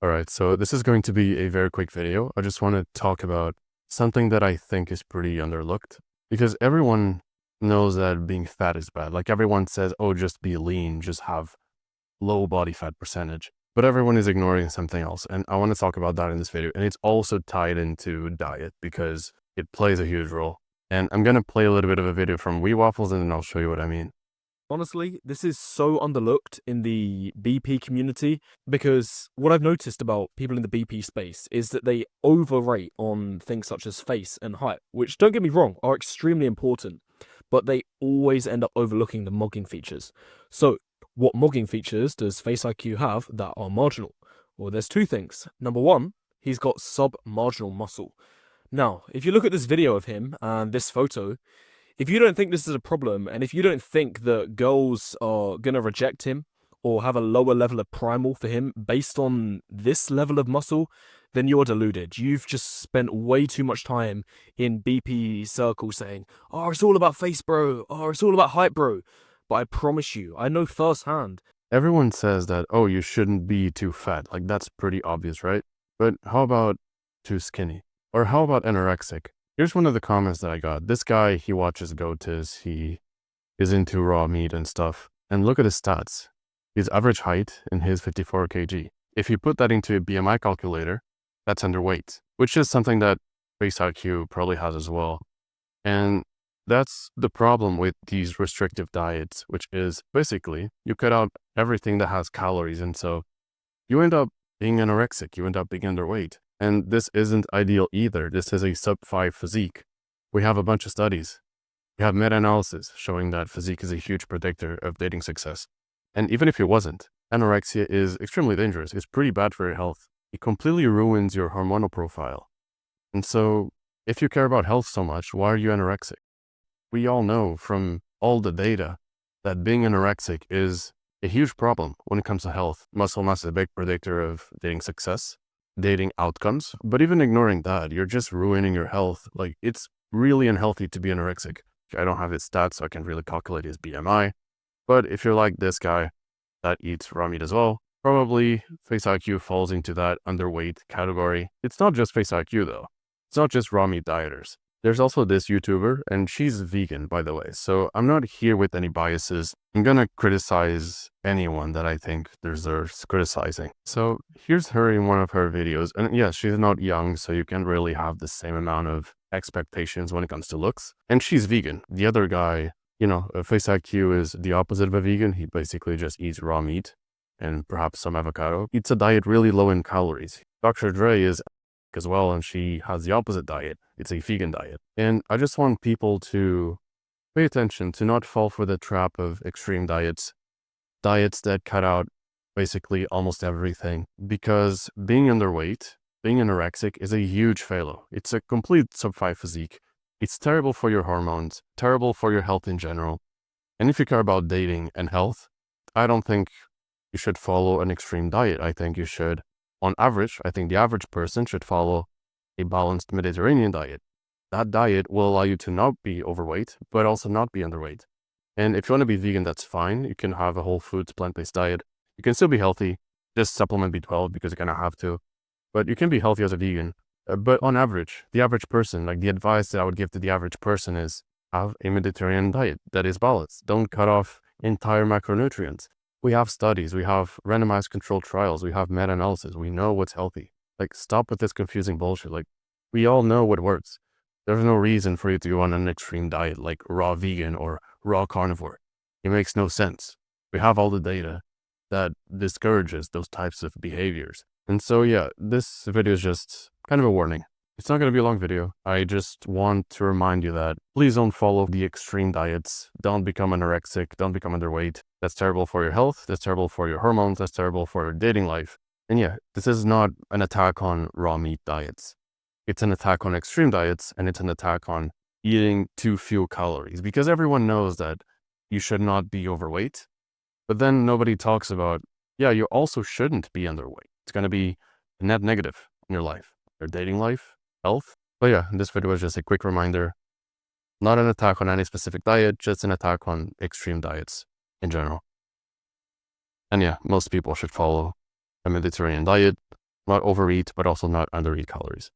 Alright, so this is going to be a very quick video. I just want to talk about something that I think is pretty underlooked because everyone knows that being fat is bad. Like everyone says, oh, just be lean, just have low body fat percentage. But everyone is ignoring something else. And I want to talk about that in this video. And it's also tied into diet because it plays a huge role. And I'm going to play a little bit of a video from Wee Waffles and then I'll show you what I mean. Honestly, this is so underlooked in the BP community because what I've noticed about people in the BP space is that they overrate on things such as face and height, which, don't get me wrong, are extremely important, but they always end up overlooking the mogging features. So, what mogging features does Face IQ have that are marginal? Well, there's two things. Number one, he's got sub-marginal muscle. Now, if you look at this video of him and this photo, if you don't think this is a problem, and if you don't think that girls are going to reject him or have a lower level of primal for him based on this level of muscle, then you're deluded. You've just spent way too much time in BP circles saying, oh, it's all about face, bro. Oh, it's all about height, bro. But I promise you, I know firsthand. Everyone says that, oh, you shouldn't be too fat. Like that's pretty obvious, right? But how about too skinny? Or how about anorexic? Here's one of the comments that I got. This guy, he watches GOATs, he is into raw meat and stuff. And look at his stats. His average height in his 54 kg. If you put that into a BMI calculator, that's underweight, which is something that Face IQ probably has as well. And that's the problem with these restrictive diets, which is basically you cut out everything that has calories. And so you end up being anorexic, you end up being underweight. And this isn't ideal either. This is a sub-5 physique. We have a bunch of studies. We have meta-analysis showing that physique is a huge predictor of dating success. And even if it wasn't, anorexia is extremely dangerous. It's pretty bad for your health. It completely ruins your hormonal profile. And so if you care about health so much, why are you anorexic? We all know from all the data that being anorexic is a huge problem when it comes to health. Muscle mass is a big predictor of dating success, dating outcomes. But even ignoring that, you're just ruining your health. Like it's really unhealthy to be anorexic. I don't have his stats, so I can really calculate his BMI. But if you're like this guy that eats raw meat as well, probably Face IQ falls into that underweight category. It's not just Face IQ though. It's not just raw meat dieters. There's also this YouTuber, and she's vegan, by the way. So I'm not here with any biases. I'm gonna criticize anyone that I think deserves criticizing. So here's her in one of her videos. And yeah, she's not young, so you can't really have the same amount of expectations when it comes to looks. And she's vegan. The other guy, Face IQ is the opposite of a vegan. He basically just eats raw meat and perhaps some avocado. It's a diet really low in calories. Dr. Dre is as well, and she has the opposite diet. It's a vegan diet. And I just want people to pay attention to not fall for the trap of extreme diets that cut out basically almost everything, because being underweight, being anorexic is a huge failure. It's a complete sub-5 physique. It's terrible for your hormones, terrible for your health in general. And if you care about dating and health, I don't think you should follow an extreme diet. I think you should, on average, I think the average person should follow a balanced Mediterranean diet. That diet will allow you to not be overweight, but also not be underweight. And if you want to be vegan, that's fine. You can have a whole foods, plant-based diet. You can still be healthy. Just supplement B12 because you kind of have to. But you can be healthy as a vegan. But on average, the average person, like the advice that I would give to the average person is have a Mediterranean diet that is balanced. Don't cut off entire macronutrients. We have studies, we have randomized controlled trials, we have meta-analysis, we know what's healthy. Like, stop with this confusing bullshit. Like, we all know what works. There's no reason for you to go on an extreme diet like raw vegan or raw carnivore. It makes no sense. We have all the data that discourages those types of behaviors. And so, yeah, this video is just kind of a warning. It's not going to be a long video. I just want to remind you that please don't follow the extreme diets. Don't become anorexic. Don't become underweight. That's terrible for your health. That's terrible for your hormones. That's terrible for your dating life. And yeah, this is not an attack on raw meat diets. It's an attack on extreme diets, and it's an attack on eating too few calories, because everyone knows that you should not be overweight. But then nobody talks about, yeah, you also shouldn't be underweight. It's going to be a net negative in your life, your dating life, health. But yeah, this video was just a quick reminder. Not an attack on any specific diet, just an attack on extreme diets in general. And yeah, most people should follow a Mediterranean diet. not overeat, but also not undereat calories.